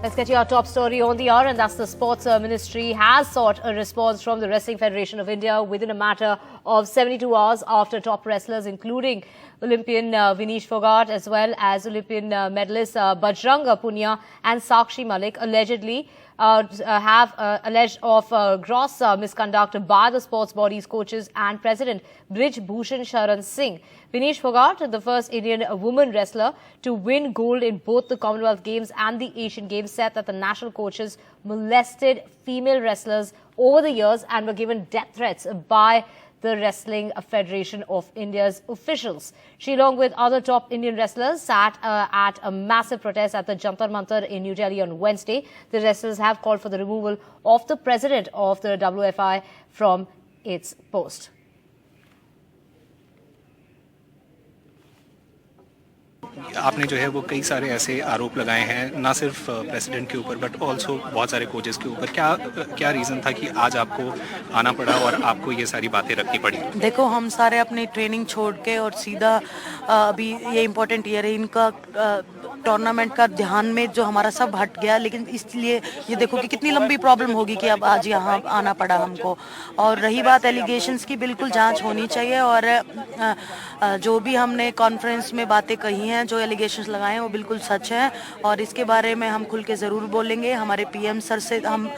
Let's get you our top story on the hour, and that's the Sports Ministry has sought a response from the Wrestling Federation of India within a matter of 72 hours after top wrestlers, including Olympian Vinesh Phogat as well as Olympian medalist Bajrang Punia and Sakshi Malik allegedly have alleged of gross misconduct by the sports body's coaches and president Brij Bhushan Sharan Singh. Vinesh Phogat, the first Indian woman wrestler to win gold in both the Commonwealth Games and the Asian Games, said that the national coaches molested female wrestlers over the years and were given death threats by the Wrestling Federation of India's officials. She, along with other top Indian wrestlers, sat at a massive protest at the Jantar Mantar in New Delhi on Wednesday. The wrestlers have called for the removal of the president of the WFI from its post. आपने जो है वो कई सारे ऐसे आरोप लगाए हैं, ना सिर्फ प्रेसिडेंट के ऊपर बट ऑल्सो बहुत सारे कोचेस के ऊपर. क्या रीज़न था कि आज आपको आना पड़ा और आपको ये सारी बातें रखनी पड़ी? देखो, हम सारे अपनी ट्रेनिंग छोड़ के और सीधा अभी ये इम्पोर्टेंट ईयर है, इनका टूर्नामेंट का ध्यान में जो हमारा सब हट गया, लेकिन इसलिए ये देखो कि कितनी लंबी प्रॉब्लम होगी कि अब आज यहाँ आना पड़ा हमको. और रही बात एलिगेशंस की, बिल्कुल जांच होनी चाहिए और जो भी हमने कॉन्फ्रेंस में बातें कही हैं, जो एलिगेशंस लगाए हैं वो बिल्कुल सच है और इसके बारे में हम खुल के ज़रूर बोलेंगे. हमारे पीएम सर से हम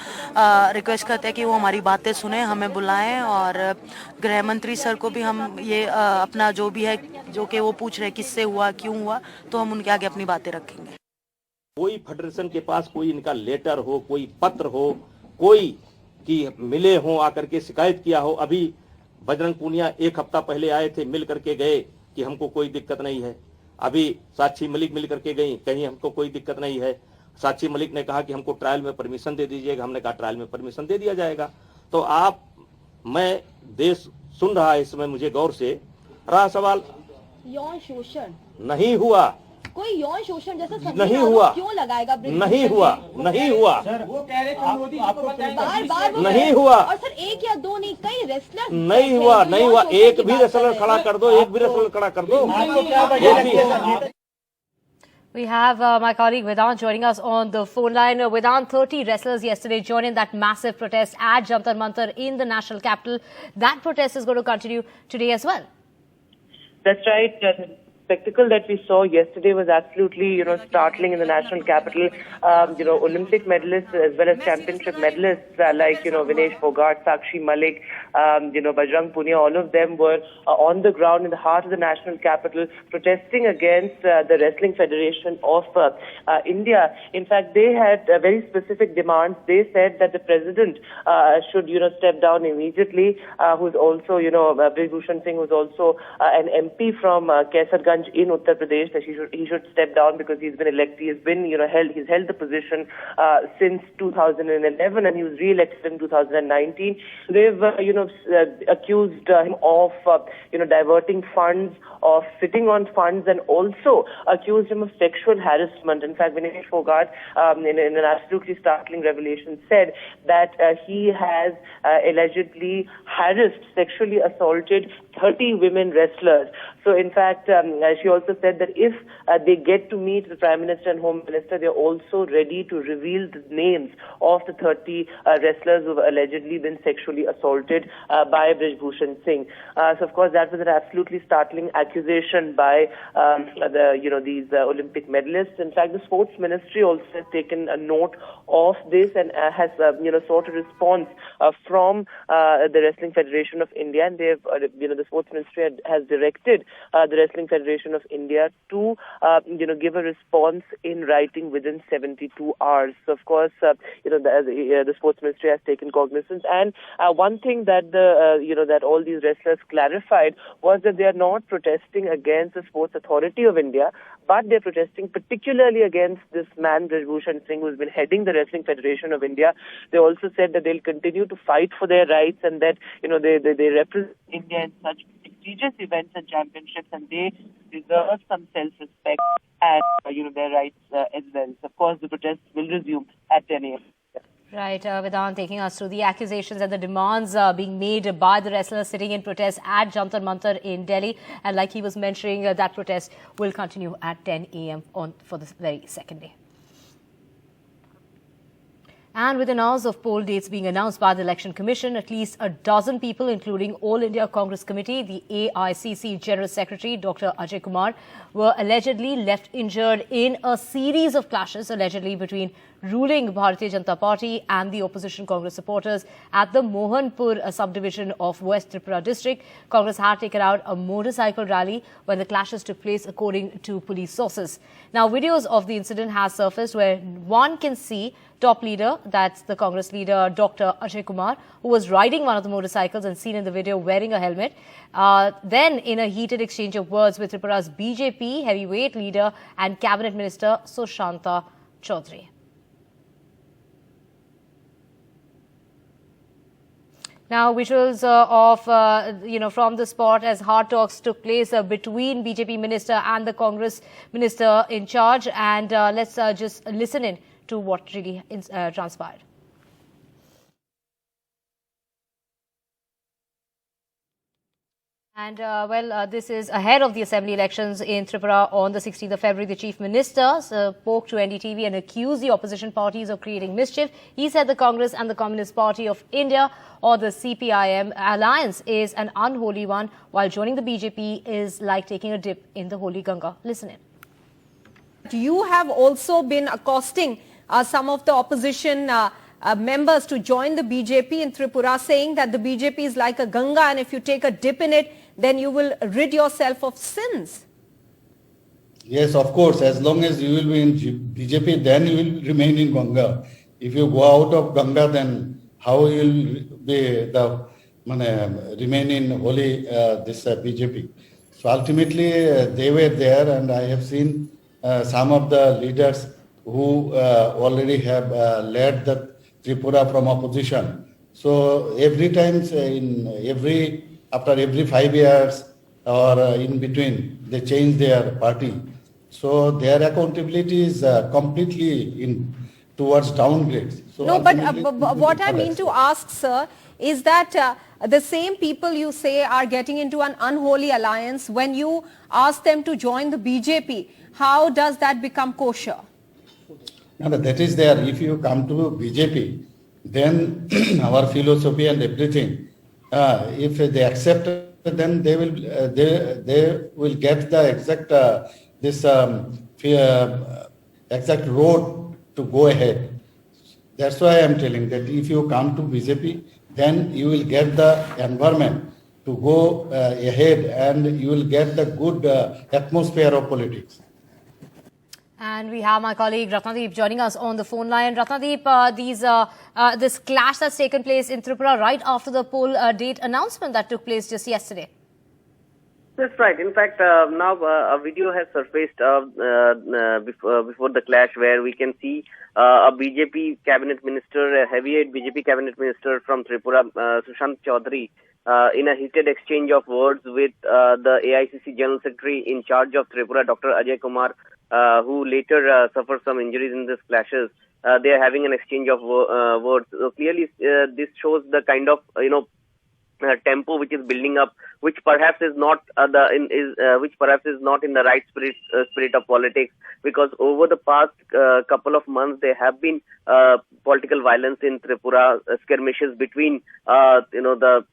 रिक्वेस्ट करते हैं कि वो हमारी बातें सुने, हमें बुलाएं और गृह मंत्री सर को भी हम ये अपना जो भी है, जो कि वो पूछ रहे हैं किससे हुआ, क्यों हुआ, तो हम उनके आगे अपनी बातें रखेंगे. कोई फेडरेशन के पास कोई इनका लेटर हो, कोई पत्र हो, कोई कि मिले हो, आकर के शिकायत किया हो. अभी बजरंग पूनिया एक हफ्ता पहले आए थे, मिल करके गए कि हमको कोई दिक्कत नहीं है. अभी साक्षी मलिक मिल करके गई, कहीं हमको कोई दिक्कत नहीं है. साक्षी मलिक ने कहा कि हमको ट्रायल में परमिशन दे दीजिएगा. हमने कहा ट्रायल में परमिशन दे दिया जाएगा. तो मैं देश सुन रहा है इस समय, मुझे गौर से रहा सवाल. यौन शोषण नहीं हुआ, कोई यौन शोषण जैसा नहीं हुआ, क्यों लगाएगा? नहीं हुआ, नहीं हुआ, वो कह रहे थे मोदी जी को बार नहीं हुआ. और सर एक या दो नहीं, कई रेसलर नहीं हुआ, नहीं हुआ. एक भी रेसलर खड़ा कर दो, एक भी रेसलर खड़ा कर दो. We have my colleague Vedant joining us on the phone line. Vedant, 30 wrestlers yesterday joined in that massive protest at Jantar Mantar in the national capital. That protest is going to continue today as well. That's right. The spectacle that we saw yesterday was absolutely, startling in the national capital. Olympic medalists as well as championship medalists like, Vinesh Phogat, Sakshi Malik, Bajrang Punia, all of them were on the ground in the heart of the national capital protesting against the Wrestling Federation of India. In fact, they had very specific demands. They said that the president should, step down immediately, who's also, Brij Bhushan Singh, who's also an MP from Kaisarganj in Uttar Pradesh, that he should step down because he's been elected. He's been, he's held the position since 2011 and he was re-elected in 2019. They've, accused him of, diverting funds, of sitting on funds, and also accused him of sexual harassment. In fact, Vinesh Phogat, in an absolutely startling revelation, said that he has allegedly harassed, sexually assaulted 30 women wrestlers. So, in fact, she also said that if they get to meet the Prime Minister and Home Minister, they're also ready to reveal the names of the 30 wrestlers who've allegedly been sexually assaulted by Brij Bhushan Singh. So, of course, that was an absolutely startling accusation by these Olympic medalists. In fact, the Sports Ministry also has taken a note of this and has sought a response from the Wrestling Federation of India, and they've the Sports Ministry has directed the Wrestling Federation of India to give a response in writing within 72 hours. So, of course, the Sports Ministry has taken cognizance. And one thing that that all these wrestlers clarified was that they are not protesting against the Sports Authority of India, but they're protesting particularly against this man, Brij Bhushan Singh, who's been heading the Wrestling Federation of India. They also said that they'll continue to fight for their rights and that, they represent India in such prestigious events and championships, and they deserve some self-respect and, their rights as well. So, of course, the protests will resume at 10 a.m. Right, Vedant taking us through the accusations and the demands being made by the wrestlers sitting in protest at Jantar Mantar in Delhi. And like he was mentioning, that protest will continue at 10 a.m. for the very second day. And within hours of poll dates being announced by the Election Commission, at least a dozen people, including All India Congress Committee, the AICC General Secretary Dr. Ajay Kumar, were allegedly left injured in a series of clashes, allegedly between ruling Bharatiya Janata Party and the opposition Congress supporters at the Mohanpur subdivision of West Tripura district. Congress had taken out a motorcycle rally when the clashes took place, according to police sources. Now, videos of the incident have surfaced where one can see top leader, that's the Congress leader, Dr. Ajay Kumar, who was riding one of the motorcycles and seen in the video wearing a helmet. Then, in a heated exchange of words with Tripura's BJP heavyweight leader and cabinet minister Sushanta Chaudhary. Now, visuals from the spot as hard talks took place between BJP minister and the Congress minister in charge. And let's just listen in to what really transpired. And, this is ahead of the assembly elections in Tripura on the 16th of February. The Chief Minister spoke to NDTV and accused the opposition parties of creating mischief. He said the Congress and the Communist Party of India, or the CPIM alliance, is an unholy one, while joining the BJP is like taking a dip in the holy Ganga. Listen in. You have also been accosting some of the opposition members to join the BJP in Tripura, saying that the BJP is like a Ganga and if you take a dip in it, then you will rid yourself of sins. Yes, of course. As long as you will be in BJP, then you will remain in Ganga. If you go out of Ganga, then how you will be remain in holy this BJP? So ultimately, they were there, and I have seen some of the leaders who already have led the Tripura from opposition. So every time, after every 5 years or in between, they change their party. So their accountability is completely towards downgrades. So no, but what I mean to ask, sir, is that the same people you say are getting into an unholy alliance, when you ask them to join the BJP, how does that become kosher? No, that is there. If you come to BJP, then our philosophy and everything, if they accept, then they will get the exact road to go ahead. That's why I am telling that if you come to BJP, then you will get the environment to go ahead, and you will get the good atmosphere of politics. And we have my colleague Ratnadeep joining us on the phone line. Ratnadeep, this clash that's taken place in Tripura right after the poll date announcement that took place just yesterday. That's right. In fact, now a video has surfaced before the clash where we can see a BJP cabinet minister, a heavyweight BJP cabinet minister from Tripura, Sushant Chaudhary, in a heated exchange of words with the AICC General Secretary in charge of Tripura, Dr. Ajay Kumar, who later suffered some injuries in these clashes. They are having an exchange of words. So clearly, this shows the kind of tempo which is building up, which perhaps is not in the right spirit of politics. Because over the past couple of months, there have been political violence in Tripura, skirmishes between the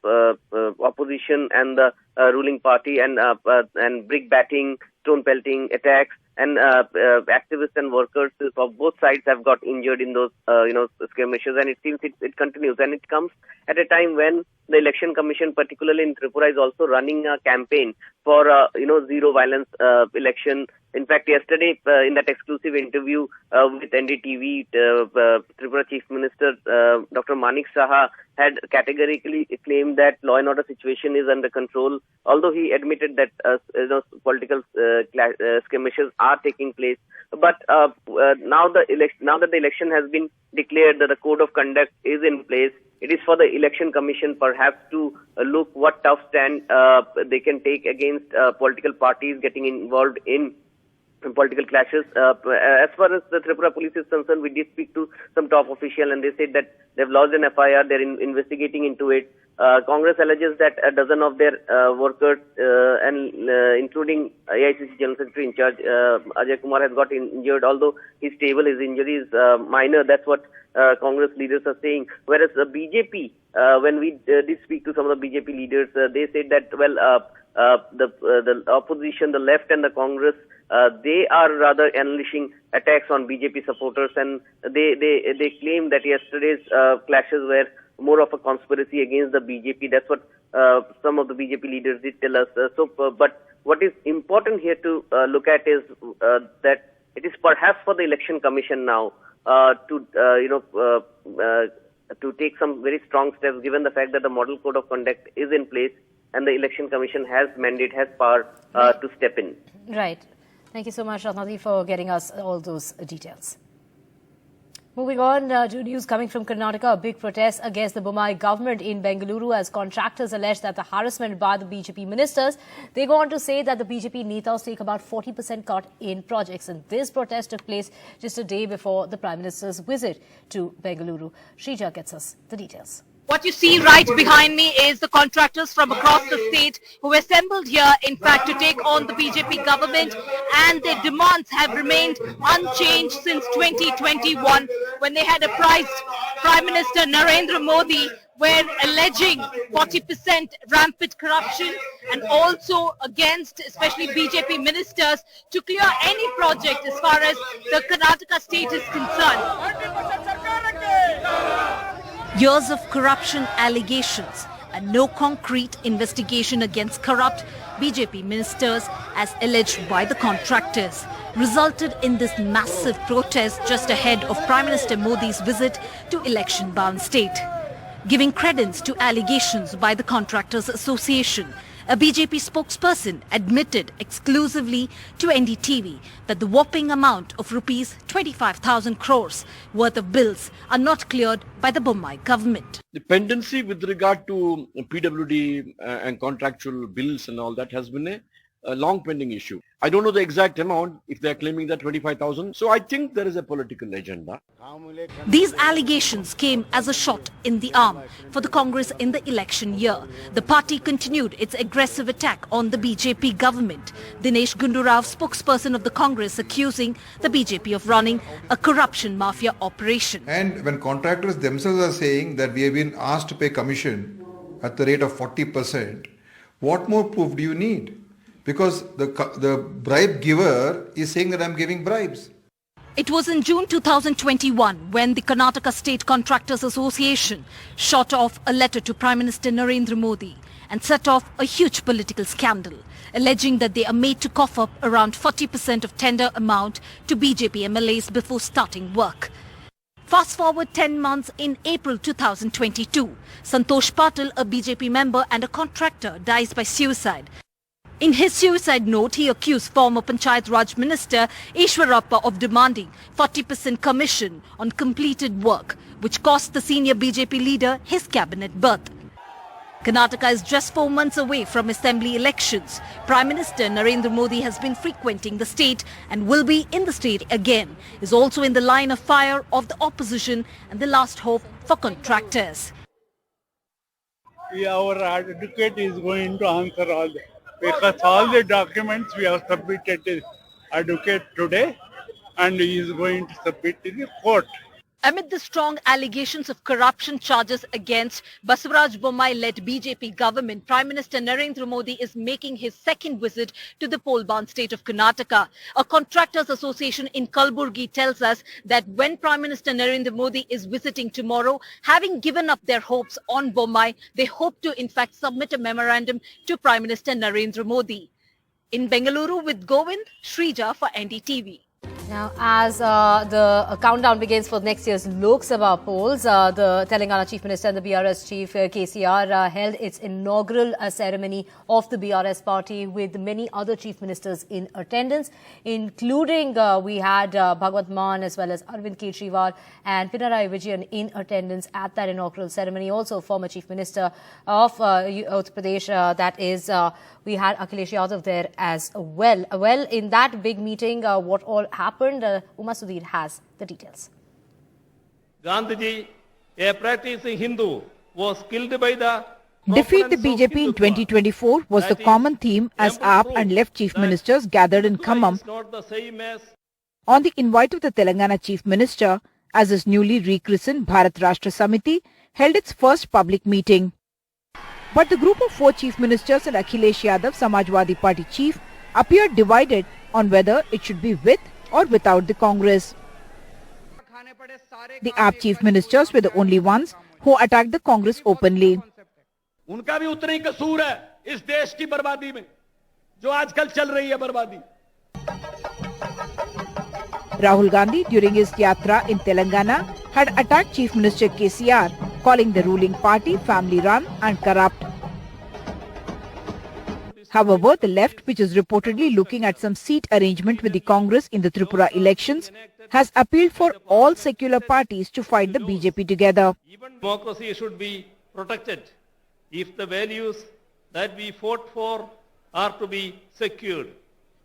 opposition and the ruling party, and brick batting, stone pelting attacks, and activists and workers of both sides have got injured in those skirmishes, and it seems it continues, and it comes at a time when the Election Commission, particularly in Tripura, is also running a campaign for zero violence election. In fact, yesterday in that exclusive interview with NDTV, Tripura Chief Minister Dr. Malik had categorically claimed that law and order situation is under control, although he admitted that political skirmishes are taking place. But now that the election has been declared, that the code of conduct is in place, it is for the Election Commission perhaps to look what tough stand they can take against political parties getting involved in political clashes. As far as the Tripura police is concerned, we did speak to some top official, and they said that they've lodged an FIR, they're investigating into it. Congress alleges that a dozen of their workers, and including AICC General Secretary in charge, Ajay Kumar, has got injured. Although he's stable, his injury is minor. That's what Congress leaders are saying. Whereas the BJP, when we did speak to some of the BJP leaders, they said that, well, the opposition, the left and the Congress, they are rather unleashing attacks on BJP supporters, and they claim that yesterday's clashes were more of a conspiracy against the BJP. That's what some of the BJP leaders did tell us. But what is important here to look at is that it is perhaps for the Election Commission now to take some very strong steps, given the fact that the Model Code of Conduct is in place and the Election Commission has power to step in. Right. Thank you so much, Ratnati, for getting us all those details. Moving on to news coming from Karnataka, a big protest against the Bommai government in Bengaluru as contractors allege that the harassment by the BJP ministers. They go on to say that the BJP netas take about 40% cut in projects, and this protest took place just a day before the Prime Minister's visit to Bengaluru. Shrija gets us the details. What you see right behind me is the contractors from across the state who assembled here, in fact, to take on the BJP government, and their demands have remained unchanged since 2021 when they had apprised Prime Minister Narendra Modi, were alleging 40% rampant corruption and also against especially BJP ministers to clear any project as far as the Karnataka state is concerned. Years of corruption allegations and no concrete investigation against corrupt BJP ministers, as alleged by the contractors, resulted in this massive protest just ahead of Prime Minister Modi's visit to election-bound state. Giving credence to allegations by the Contractors Association, a BJP spokesperson admitted exclusively to NDTV that the whopping amount of rupees 25,000 crores worth of bills are not cleared by the Bommai government. The pendency with regard to PWD and contractual bills and all that has been a long pending issue. I don't know the exact amount if they are claiming that 25,000. So I think there is a political agenda. These allegations came as a shot in the arm for the Congress in the election year. The party continued its aggressive attack on the BJP government. Dinesh Gundu Rao, spokesperson of the Congress, accusing the BJP of running a corruption mafia operation. And when contractors themselves are saying that we have been asked to pay commission at the rate of 40%, what more proof do you need? Because the bribe giver is saying that I'm giving bribes. It was in June 2021 when the Karnataka State Contractors Association shot off a letter to Prime Minister Narendra Modi and set off a huge political scandal, alleging that they are made to cough up around 40% of tender amount to BJP MLAs before starting work. Fast forward 10 months, in April 2022, Santosh Patil, a BJP member and a contractor, dies by suicide. In his suicide note, he accused former Panchayat Raj Minister Ishwarappa of demanding 40% commission on completed work, which cost the senior BJP leader his cabinet berth. Karnataka is just 4 months away from assembly elections. Prime Minister Narendra Modi has been frequenting the state and will be in the state again. Is also in the line of fire of the opposition and the last hope for contractors. Our advocate is going to answer all that. Because all the documents we have submitted to advocate today, and he is going to submit to the court. Amid the strong allegations of corruption charges against Basavaraj Bommai-led BJP government, Prime Minister Narendra Modi is making his second visit to the poll-bound state of Karnataka. A contractors association in Kalburgi tells us that when Prime Minister Narendra Modi is visiting tomorrow, having given up their hopes on Bommai, they hope to in fact submit a memorandum to Prime Minister Narendra Modi. In Bengaluru with Govind, Shrija for NDTV. Now, as the countdown begins for next year's Lok Sabha polls, the Telangana Chief Minister and the BRS Chief KCR held its inaugural ceremony of the BRS party with many other Chief Ministers in attendance, including we had Bhagwat Mann as well as Arvind Kejriwal and Pinarayi Vijayan in attendance at that inaugural ceremony. Also, former Chief Minister of Uttar Pradesh, that is, we had Akhilesh Yadav there as well. Well, in that big meeting, what all happened? Uma Sudhir has the details. Gandhiji, a practicing Hindu, was killed by the Defeat the BJP in 2024 was the common theme as AAP and left chief ministers gathered in Khammam on the invite of the Telangana chief minister as his newly rechristened Bharat Rashtra Samiti held its first public meeting. But the group of 4 chief ministers and Akhilesh Yadav, Samajwadi Party chief, appeared divided on whether it should be with or without the Congress. The AAP chief ministers were the only ones who attacked the Congress openly. उनका भी उतना ही कसूर है इस देश की बर्बादी में जो आजकल चल रही है बर्बादी. Rahul Gandhi, during his yatra in Telangana, had attacked Chief Minister KCR, calling the ruling party family-run and corrupt. However, the left, which is reportedly looking at some seat arrangement with the Congress in the Tripura elections, has appealed for all secular parties to fight the BJP together. Democracy should be protected if the values that we fought for are to be secured.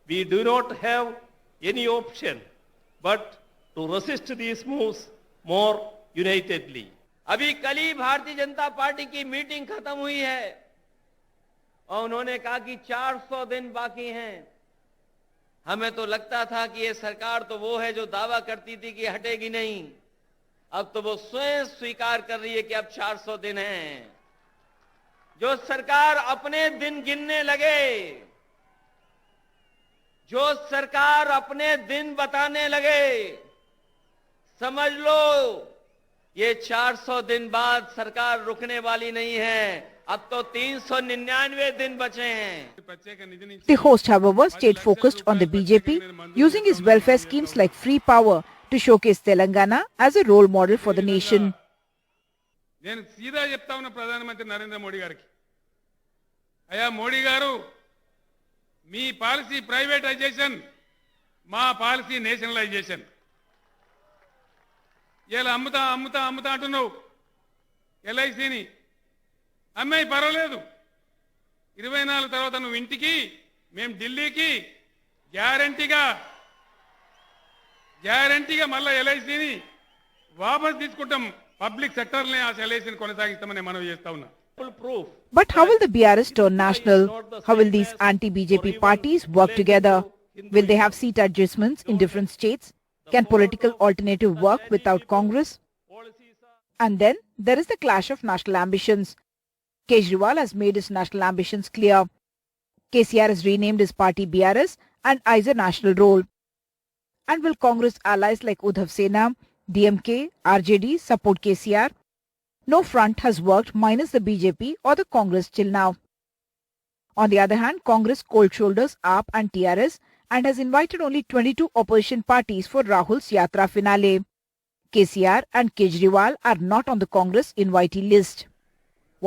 We do not have any option but to resist these moves more unitedly. अभी कल ही Bharatiya Janata party की meeting खत्म हुई है और उन्होंने कहा कि 400 दिन बाकी हैं. हमें तो लगता था कि ये सरकार तो वो है जो दावा करती थी कि हटेगी नहीं. अब तो वो स्वयं स्वीकार कर रही है कि अब 400 दिन हैं. जो सरकार अपने दिन गिनने लगे, जो सरकार अपने दिन बताने लगे, समझ लो ये 400 दिन बाद सरकार रुकने वाली नहीं है. अब तो 399 दिन बचे हैं. The host, however, stayed focused on the BJP, using his welfare schemes like free power to showcase Telangana as a role model for the nation. నేను సీదా చెప్తా ఉన్న ప్రధానమంత్రి నరేంద్ర మోడీ గారికి, అయ్యా మోడీ గారు, మీ పాలసీ ప్రైవేటైజేషన్, మా పాలసీ నేషనలైజేషన్. ఇలా అమ్ముతా అమ్ముతా అమ్ముతా అంటున్నావు. ఎల్ఐసిని అమ్మాయి పర్వాలేదు, 24 తర్వాత నువ్వు ఇంటికి, మేము ఢిల్లీకి గ్యారంటీగా మళ్ళా ఎల్ఐసిని వాపస్ తీసుకుంటాం. పబ్లిక్ సెక్టర్నే ఆ ఎల్ఐసిని కొనసాగిస్తామని మనవి చేస్తా ఉన్నా. But how will the BRS turn national? How will these anti-BJP parties work together? Will they have seat adjustments in different states? Can political alternative work without Congress? And then there is the clash of national ambitions. Kejriwal has made his national ambitions clear. KCR has renamed his party BRS and eyes a national role. And will Congress allies like Uddhav Sena, DMK, RJD support KCR? No front has worked minus the BJP or the Congress till now. On the other hand, Congress cold shoulders AAP and TRS and has invited only 22 opposition parties for Rahul's Yatra finale. KCR and Kejriwal are not on the Congress invitee list.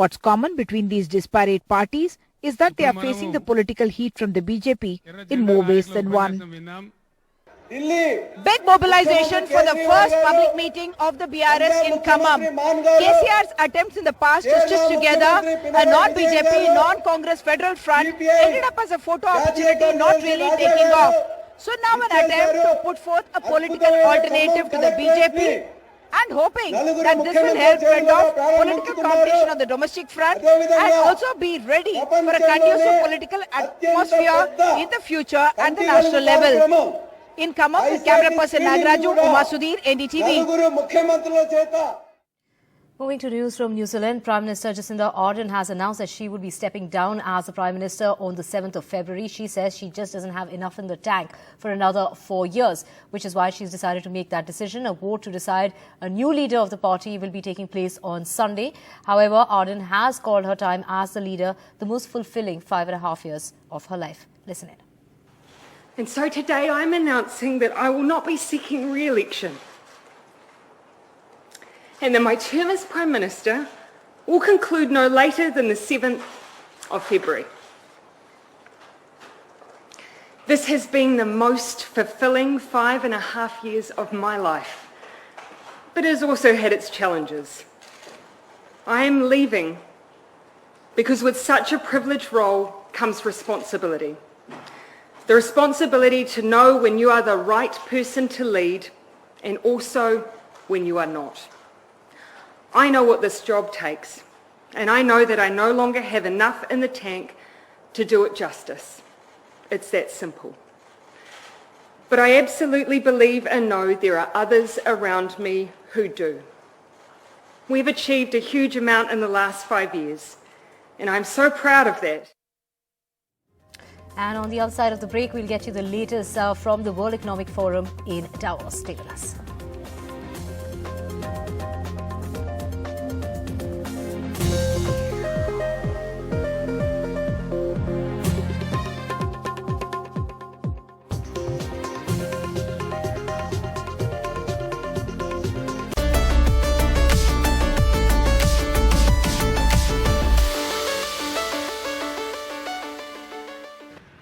What's common between these disparate parties is that they are facing the political heat from the BJP in more ways than one. Big mobilization for the first public meeting of the BRS in Khammam. KCR's attempts in the past to stitch together a non-BJP, non-Congress federal front ended up as a photo opportunity not really taking off. So now an attempt to put forth a political alternative to the BJP and hoping that this will help fend off political competition on the domestic front and also be ready for a conducive political atmosphere in the future at the national level. In Khammam, with camera person Nagaraju, Uma Sudhir, NDTV. Moving to news from New Zealand, Prime Minister Jacinda Ardern has announced that she will be stepping down as the Prime Minister on the 7th of February. She says she just doesn't have enough in the tank for another 4 years, which is why she's decided to make that decision. A vote to decide a new leader of the party will be taking place on Sunday. However, Ardern has called her time as the leader the most fulfilling 5.5 years of her life. Listen in. And so today I'm announcing that I will not be seeking re-election and that my term as Prime Minister will conclude no later than the 7th of February. This has been the most fulfilling 5.5 years of my life, but it has also had its challenges. I am leaving because with such a privileged role comes responsibility. The responsibility to know when you are the right person to lead and also when you are not. I know what this job takes, And I know that I no longer have enough in the tank to do it justice. It's that simple. But I absolutely believe and know there are others around me who do. We've achieved a huge amount in the last 5 years, and I'm so proud of that. And on the other side of the break, we'll get you the latest from the World Economic Forum in Davos. Stay with us.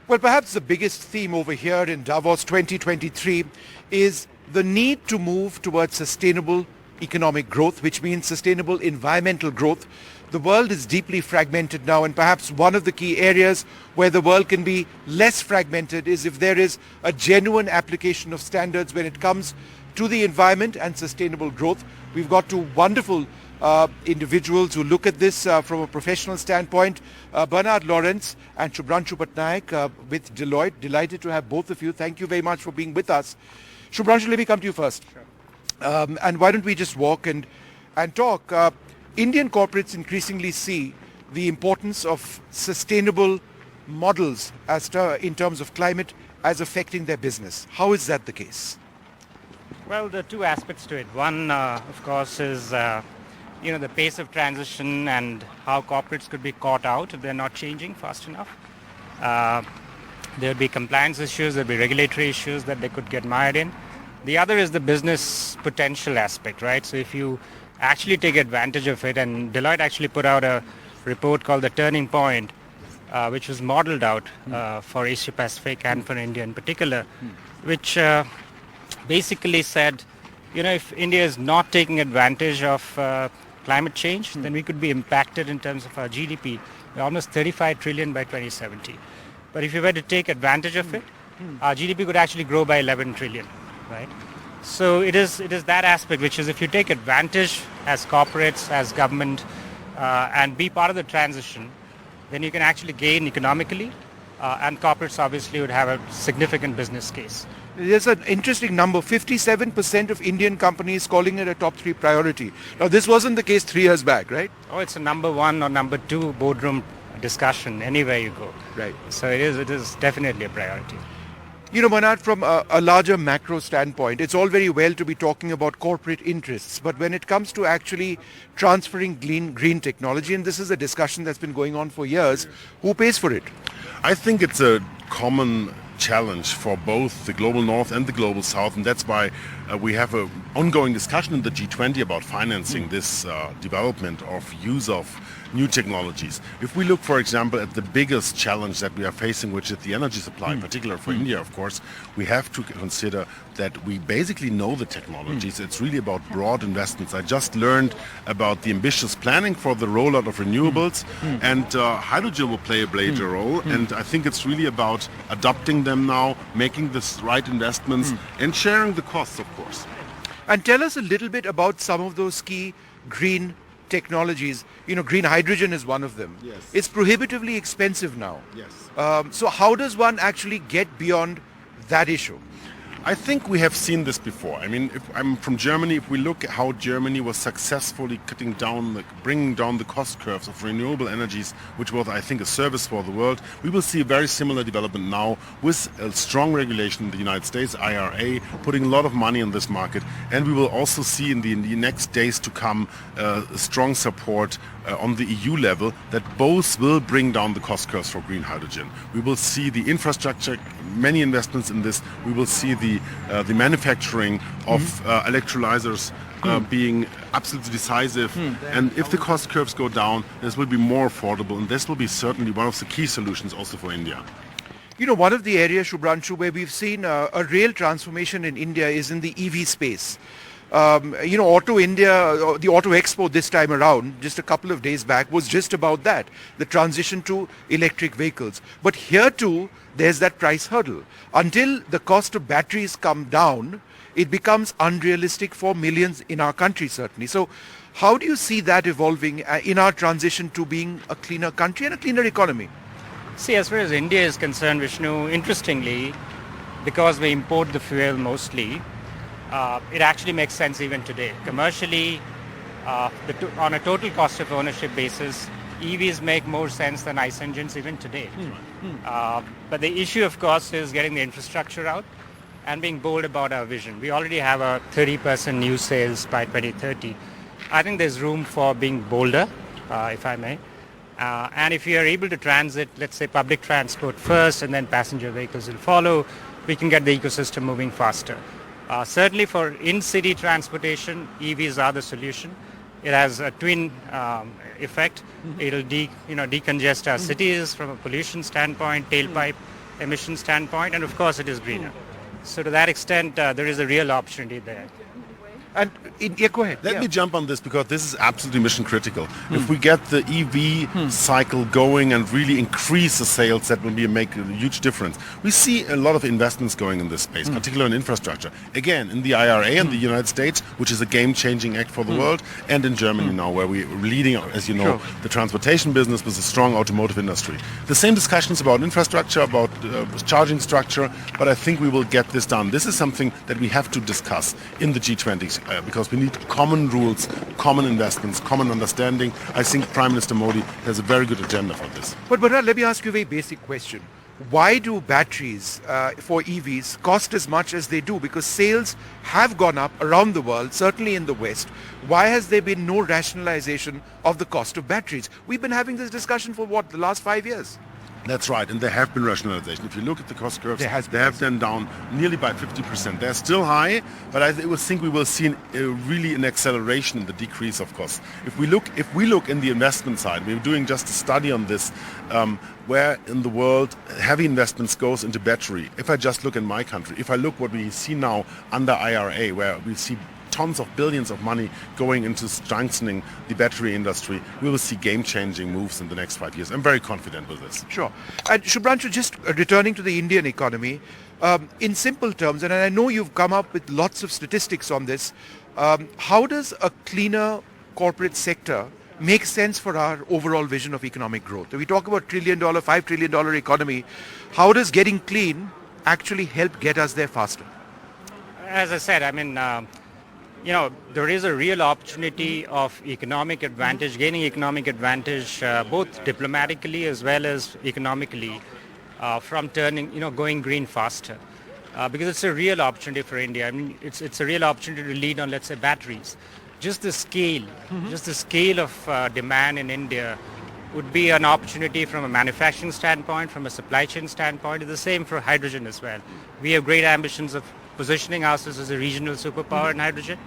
Well, perhaps the biggest theme over here in Davos 2023 is the need to move towards sustainable economic growth, which means sustainable environmental growth. The world is deeply fragmented now, and perhaps one of the key areas where the world can be less fragmented is if there is a genuine application of standards when it comes to the environment and sustainable growth. We've got two wonderful individuals who look at this from a professional standpoint, Bernard Lawrence and Shubhranshu Patnaik with Deloitte. Delighted to have both of you. Thank you very much for being with us. Shubhranshu, let me come to you first. Sure. And why don't we just walk and talk. Indian corporates increasingly see the importance of sustainable models in terms of climate as affecting their business. How is that the case? Well, there are two aspects to it. One, of course, is the pace of transition and how corporates could be caught out if they're not changing fast enough. There'll be compliance issues, there'll be regulatory issues that they could get mired in. The other is the business potential aspect, right? So if you actually take advantage of it, and Deloitte actually put out a report called The Turning Point, which was modeled out for Asia Pacific and for India in particular, which basically said, if India is not taking advantage of climate change, then we could be impacted in terms of our GDP by almost 35 trillion by 2070. But if you were to take advantage of it, our GDP could actually grow by 11 trillion, right? So it is that aspect, which is if you take advantage as corporates, as government, and be part of the transition, then you can actually gain economically, and corporates obviously would have a significant business case. There's an interesting number, 57% of Indian companies calling it a top 3 priority. Now, this wasn't the case 3 years back, right? Oh, it's a number 1 or number 2 boardroom discussion anywhere you go. Right. So it is definitely a priority. Bernard, from a larger macro standpoint, it's all very well to be talking about corporate interests, but when it comes to actually transferring green technology, and this is a discussion that's been going on for years, who pays for it? I think it's a common challenge for both the global north and the global south, and that's why we have an ongoing discussion in the G20 about financing this development of use of new technologies. If we look, for example, at the biggest challenge that we are facing, which is the energy supply, in particular for India, of course, we have to consider that we basically know the technologies. It's really about broad investments. I just learned about the ambitious planning for the rollout of renewables, and hydrogen will play a major role, and I think it's really about adopting them now, making the right investments, and sharing the costs, of course. And tell us a little bit about some of those key green technologies. Green hydrogen is one of them. Yes. It's prohibitively expensive now. Yes. So how does one actually get beyond that issue? I think we have seen this before. I mean, if I'm from Germany, if we look at how Germany was successfully bringing down the cost curves of renewable energies, which was, I think, a service for the world, we will see a very similar development now with a strong regulation in the United States, IRA, putting a lot of money in this market. And we will also see in the next days to come strong support on the EU level that both will bring down the cost curves for green hydrogen. We will see the infrastructure, many investments in this. We will see the manufacturing of electrolyzers being absolutely decisive. And if the cost curves go down, this will be more affordable, and this will be certainly one of the key solutions also for India. One of the areas, Shubhranshu, where we've seen a real transformation in India is in the EV space. Auto India, the Auto Expo this time around, just a couple of days back, was just about that, the transition to electric vehicles. But here too, there's that price hurdle. Until the cost of batteries come down, it becomes unrealistic for millions in our country, certainly. So how do you see that evolving in our transition to being a cleaner country and a cleaner economy? See, as far as India is concerned, Vishnu, interestingly, because we import the fuel mostly, it actually makes sense even today. Commercially, on a total cost of ownership basis, EVs make more sense than ICE engines even today. But the issue, of course, is getting the infrastructure out and being bold about our vision. We already have a 30% new sales by 2030. I think there's room for being bolder, if I may. And if we are able to transit, let's say, public transport first and then passenger vehicles will follow, we can get the ecosystem moving faster. Certainly for in-city transportation, EVs are the solution. It has a twin effect. It'll decongest our cities from a pollution standpoint, tailpipe emission standpoint, and of course it is greener. So to that extent, there is a real opportunity there. And go ahead. Let me jump on this because this is absolutely mission critical. If we get the EV cycle going and really increase the sales, that will make a huge difference. We see a lot of investments going in this space, particularly in infrastructure. Again, in the IRA in the United States, which is a game-changing act for the world, and in Germany now, where we're leading, as you know, the transportation business with a strong automotive industry. The same discussions about infrastructure, about charging structure, but I think we will get this done. This is something that we have to discuss in the G20 because we need common rules, common investments, common understanding. I think Prime Minister Modi has a very good agenda for this. But let me ask you a very basic question. Why do batteries for EVs cost as much as they do? Because sales have gone up around the world, certainly in the West. Why has there been no rationalization of the cost of batteries? We've been having this discussion for the last 5 years? That's right, and there have been rationalization. If you look at the cost curves, they have been down nearly by 50%. They're still high, but I think we will see really an acceleration in the decrease of costs. If we look in the investment side, we're doing just a study on this, where in the world heavy investments goes into battery. If I just look in my country, if I look what we see now under IRA, where we see tons of billions of money going into strengthening the battery industry, we will see game-changing moves in the next 5 years. I'm very confident with this. Sure. And Shubhranshu, just returning to the Indian economy, in simple terms, and I know you've come up with lots of statistics on this, how does a cleaner corporate sector make sense for our overall vision of economic growth? We talk about $1 trillion, $5 trillion economy. How does getting clean actually help get us there faster? As I said, I mean, there is a real opportunity of economic advantage, gaining economic advantage, both diplomatically as well as economically, from going green faster. Because it's a real opportunity for India. I mean, it's a real opportunity to lead on, let's say, batteries. Just the scale of demand in India would be an opportunity from a manufacturing standpoint, from a supply chain standpoint. It's the same for hydrogen as well. We have great ambitions of positioning ourselves as a regional superpower in hydrogen.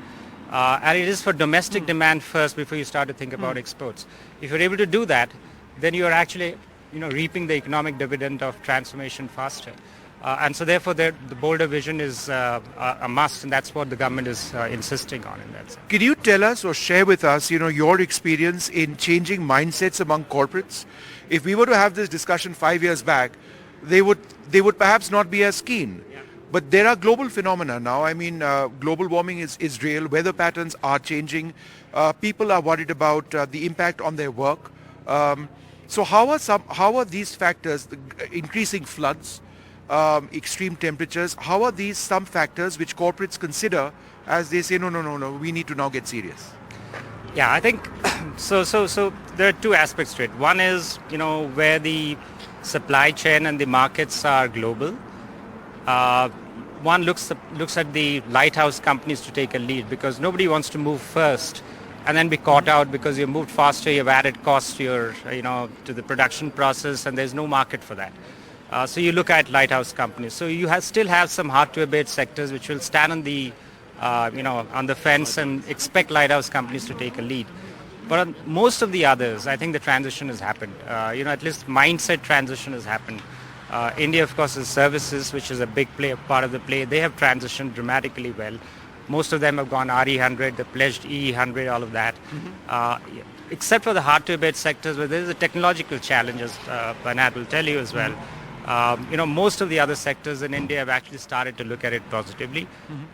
And it is for domestic demand first before you start to think about exports. If you're able to do that, then you are actually reaping the economic dividend of transformation faster. And so therefore the bolder vision is a must, and that's what the government is insisting on in that sense. Can you tell us or share with us your experience in changing mindsets among corporates? If we were to have this discussion 5 years back, they would perhaps not be as keen. But there are global phenomena now. I mean, global warming is real. Weather patterns are changing. People are worried about the impact on their work. So how are these factors, increasing floods, extreme temperatures, how are these some factors which corporates consider as they say, no, we need to now get serious? Yeah, I think so there are two aspects to it. One is, where the supply chain and the markets are global. One looks at the lighthouse companies to take a lead, because nobody wants to move first and then be caught out because you've moved faster, you've added cost to your, to the production process, and there's no market for that. So you look at lighthouse companies. So you still have some hard to abate sectors which will stand on the, on the fence and expect lighthouse companies to take a lead. But on most of the others, I think the transition has happened. At least mindset transition has happened. India, of course, is services, which is a big part of the play. They have transitioned dramatically well. Most of them have gone RE100, the pledged E100, all of that. Except for the hard-to-abate sectors where there is a technological challenge, as Bernard will tell you as well. Most of the other sectors in India have actually started to look at it positively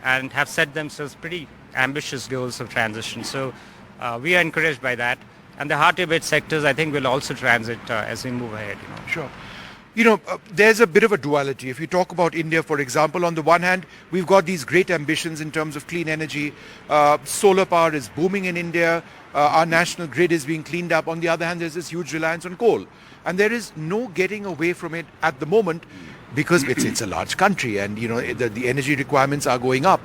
and have set themselves pretty ambitious goals of transition. So we are encouraged by that. And the hard-to-abate sectors, I think, will also transit as we move ahead. Sure. There's a bit of a duality. If you talk about India, for example, on the one hand, we've got these great ambitions in terms of clean energy. Solar power is booming in India. Our national grid is being cleaned up. On the other hand, there's this huge reliance on coal. And there is no getting away from it at the moment because it's a large country and, the energy requirements are going up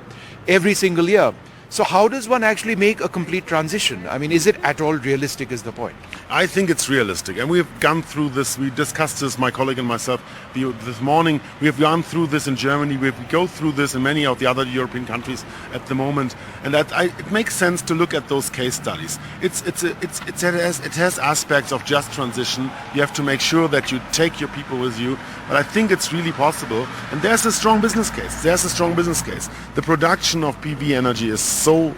every single year. So how does one actually make a complete transition? I mean, is it at all realistic is the point? I think it's realistic. And we've gone through this. We discussed this, my colleague and myself, this morning. We have gone through this in Germany. We go through this in many of the other European countries at the moment. And it makes sense to look at those case studies. It has aspects of just transition. You have to make sure that you take your people with you. But I think it's really possible. And there's a strong business case. The production of PV energy is so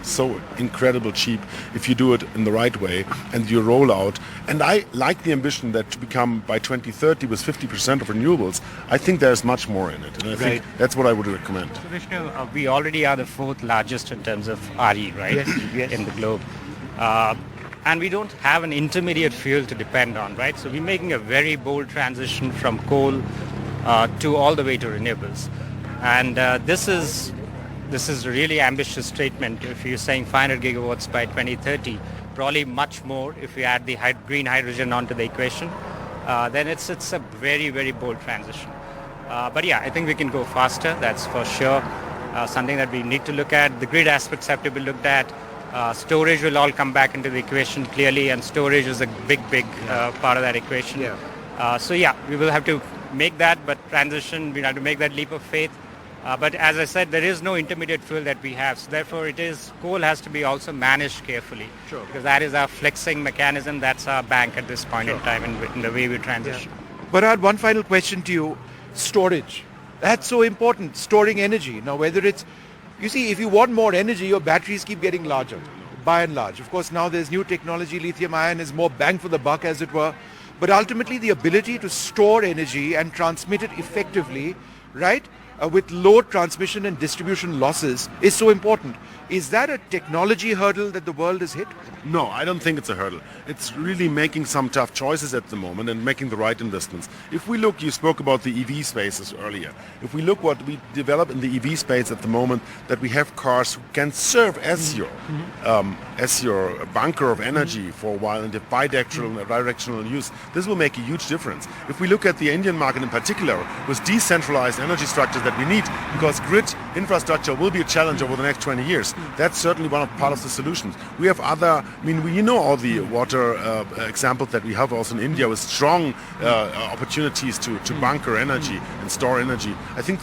incredible cheap if you do it in the right way and you roll out. And I like the ambition that to become by 2030 with 50% of renewables. I think there's much more in it. And I think that's what I would recommend. So Vishnu, we already are the fourth largest in terms of RE, right? Yes. In the globe. And we don't have an intermediate fuel to depend on, right? So we're making a very bold transition from coal to all the way to renewables. And this is a really ambitious statement. If you're saying 500 gigawatts by 2030, probably much more if we add the green hydrogen onto the equation, then it's a very, very bold transition. But yeah, I think we can go faster, that's for sure. Something that we need to look at. The grid aspects have to be looked at. Storage will all come back into the equation clearly, and storage is a big part of that equation. So yeah, we will have to make that, but transition, we'll have to make that leap of faith. But as I said, there is no intermediate fuel that we have. So therefore, coal has to be also managed carefully. Sure. Because that is our flexing mechanism. That's our bank at this point in time in the way we transition. But I had one final question to you. Storage. That's so important, storing energy. Now, whether it's, you see, if you want more energy, your batteries keep getting larger, by and large. Of course, now there's new technology. Lithium ion is more bang for the buck, as it were. But ultimately, the ability to store energy and transmit it effectively, right, with low transmission and distribution losses is so important. Is that a technology hurdle that the world has hit? No, I don't think it's a hurdle. It's really making some tough choices at the moment and making the right investments. If we look, you spoke about the EV spaces earlier. If we look what we develop in the EV space at the moment, that we have cars who can serve as your bunker of energy for a while in the bidirectional use, this will make a huge difference. If we look at the Indian market in particular, with decentralized energy structures that we need, because grid infrastructure will be a challenge over the next 20 years. That's certainly part of the solutions. We have all the water examples that we have also in India with strong opportunities to bunker energy and store energy. I think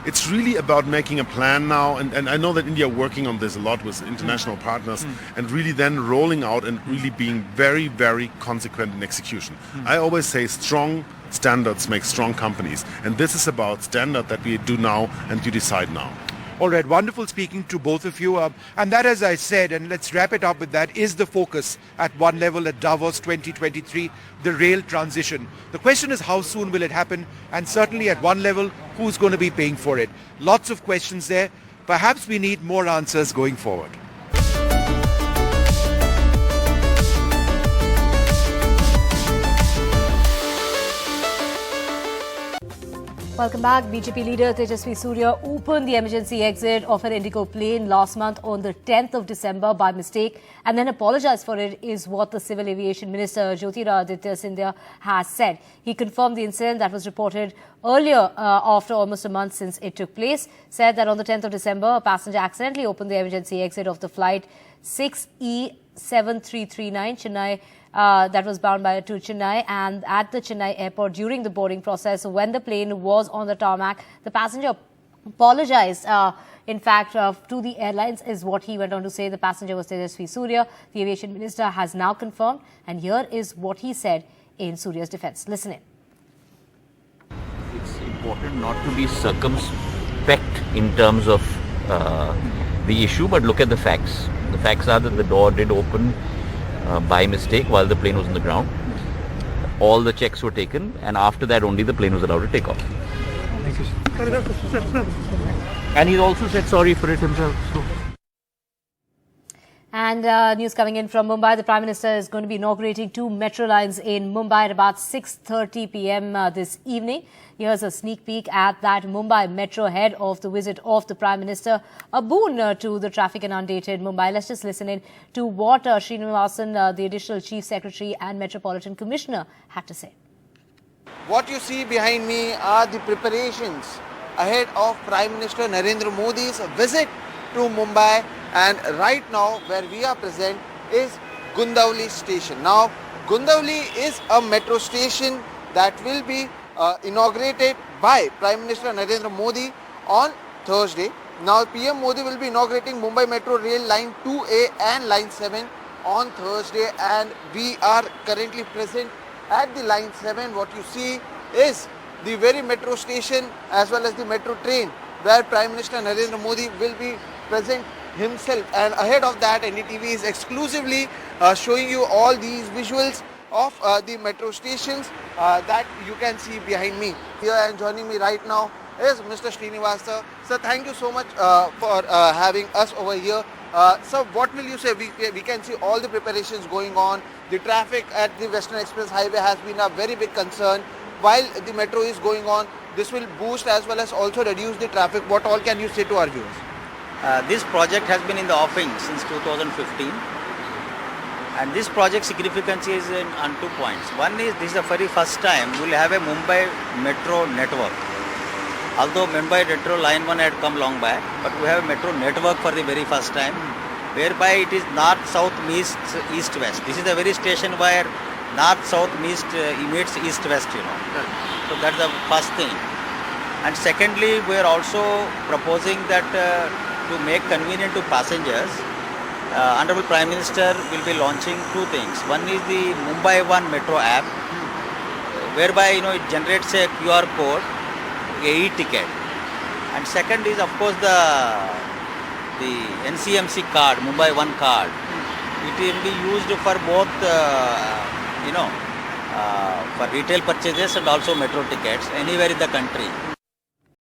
it's really about making a plan now, and I know that India are working on this a lot with international partners, and really then rolling out and really being very, very consequent in execution. I always say strong standards make strong companies, and this is about standard that we do now and you decide now. All right, wonderful speaking to both of you. And that, as I said, and let's wrap it up with that, is the focus at one level at Davos 2023, the rail transition. The question is how soon will it happen? And certainly at one level, who's going to be paying for it? Lots of questions there. Perhaps we need more answers going forward. Welcome back. BJP leader Tejasvi Surya opened the emergency exit of an Indigo plane last month on the 10th of December by mistake and then apologized for it, is what the Civil Aviation Minister Jyotiraditya Scindia has said. He confirmed the incident that was reported earlier after almost a month since it took place. Said that on the 10th of December, a passenger accidentally opened the emergency exit of the flight 6E7339 Chennai that was bound to Chennai, and at the Chennai airport during the boarding process when the plane was on the tarmac. The passenger apologized, to the airlines, is what he went on to say. The passenger was Tejasvi Surya. The aviation minister has now confirmed, and here is what he said in Surya's defense. Listen in. It's important not to be circumspect in terms of the issue, but look at the facts. The facts are that the door did open by mistake while the plane was on the ground. all the checks were taken, and after that only the plane was allowed to take off. And he's also said sorry for it himself. So. And news coming in from Mumbai, the Prime Minister is going to be inaugurating 2 metro lines in Mumbai at about 6:30 p.m. This evening. Here's a sneak peek at that Mumbai metro ahead of the visit of the Prime Minister. A boon to the traffic inundated Mumbai. Let's just listen in to what Srinivasan, the Additional Chief Secretary and Metropolitan Commissioner, had to say. What you see behind me are the preparations ahead of Prime Minister Narendra Modi's visit to Mumbai, and right now where we are present is Gundavli station. Now Gundavli is a metro station that will be inaugurated by Prime Minister Narendra Modi on Thursday. Now PM Modi will be inaugurating Mumbai Metro Rail Line 2A and Line 7 on Thursday, and we are currently present at the Line 7. What you see is the very metro station as well as the metro train where Prime Minister Narendra Modi will be present himself, and ahead of that NDTV is exclusively showing you all these visuals of the metro stations that you can see behind me. Here and joining me right now is Mr. Srinivasa. Sir, thank you so much for having us over here. Sir, what will you say? We can see all the preparations going on. The traffic at the Western Express Highway has been a very big concern. While the metro is going on, this will boost as well as also reduce the traffic. What all can you say to our viewers? This project has been in the offing since 2015, and this project's significance is on 2 points. One is this is the very first time we will have a Mumbai metro network. Although Mumbai Metro Line 1 had come long back, but we have a metro network for the very first time, whereby it is north, south, east, west. This is the very station where north, south, meets east, west, you know. So that's the first thing. And secondly, we are also proposing that to make convenient to passengers, Honorable Prime Minister will be launching 2 things. One is the Mumbai One Metro app, whereby it generates a QR code, a e-ticket. And second is of course the NCMC card, Mumbai One card. It will be used for both, for retail purchases and also metro tickets anywhere in the country.